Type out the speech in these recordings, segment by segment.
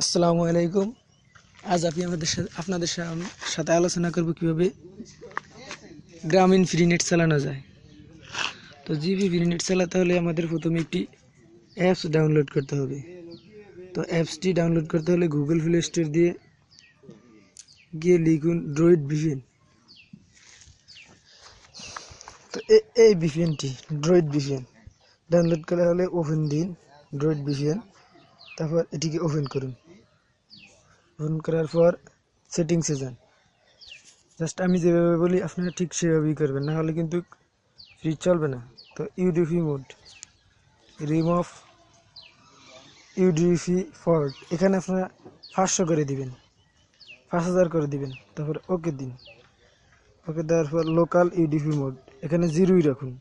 আসসালামু আলাইকুম। আজ আমি আপনাদের সাথে আলোচনা করব কিভাবে গ্রামীণ ফ্রি নেট চালানো যায়। তো জিবি ফ্রি নেট চালাতে হলে আমাদের প্রথমে একটি অ্যাপস ডাউনলোড করতে হবে। তো অ্যাপসটি ডাউনলোড করতে হলে গুগল প্লে স্টোর দিয়ে গিয়ে লিখুন ড্রয়েড ভিপিএন। তো এই ভিপিএনটি ড্রয়েড ভিপিএন ডাউনলোড করা হলে ওপেন দিন ড্রয়েড ভিপিএন, তারপর এটিকে ওপেন করুন। ওপেন করার পর সেটিংসে যান। জাস্ট আমি যেভাবে বলি আপনারা ঠিক সেভাবেই করবেন, না হলে কিন্তু ফ্রি চলবে না। তো UDP mode, remove UDP fault, এখানে আপনারা 500 করে দিবেন, 5000 করে দিবেন, তারপর ওকে দিন। ওকে দেওয়ার পর লোকাল ইউডিপি মোড এখানে 0ই রাখুন।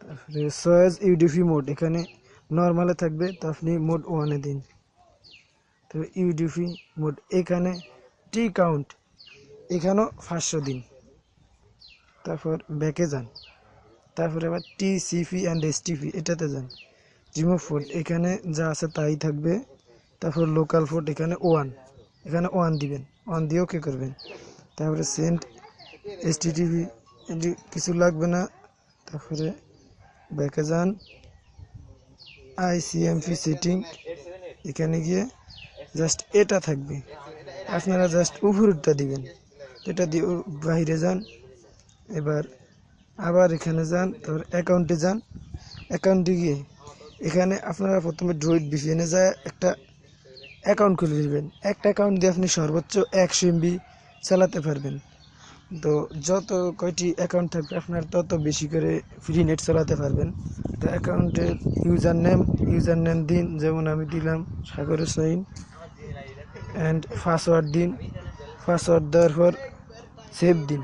তারপরে সয়েজ ইউডিপি মোড এখানে নর্মালে থাকবে, তো আপনি মোড 1-এ দিন। তবে ইউডিপি মোড এখানে টি কাউন্ট এখানেও 500 দিন। তারপর ব্যাকে যান, তারপরে আবার টিসিপি অ্যান্ড এসটিপি এটাতে যান। রিমুভ পোর্ট এখানে যা আছে তাই থাকবে। তারপর লোকাল পোর্ট এখানে 1, এখানে 1 দিবেন, 1 দিয়ে ওকে করবেন। তারপরে সেন্ড এসটিটিপি এটি কিছু লাগবে না। তারপরে ব্যাকে যান, আইসিএমপি সেটিং এখানে গিয়ে জাস্ট এটা থাকবে, আপনারা জাস্ট উপরটা দিবেন। এটা দিয়ে বাইরে যান। এবার আবার এখানে যান, তারপর অ্যাকাউন্টে যান। অ্যাকাউন্টে গিয়ে এখানে আপনারা প্রথমে ড্রয়েড ভিপিএনে যায় একটা অ্যাকাউন্ট খুলে দিবেন। একটা অ্যাকাউন্ট দিয়ে আপনি সর্বোচ্চ 100 এমবি চালাতে পারবেন। তো যত কয়টি অ্যাকাউন্ট থাকবে আপনার তত বেশি করে ফ্রি নেট চালাতে পারবেন। তো অ্যাকাউন্টের ইউজার নেম দিন, যেমন আমি দিলাম সাগর হোসেন, অ্যান্ড পাসওয়ার্ড দিন। পাসওয়ার্ড দেওয়ার পর সেভ দিন।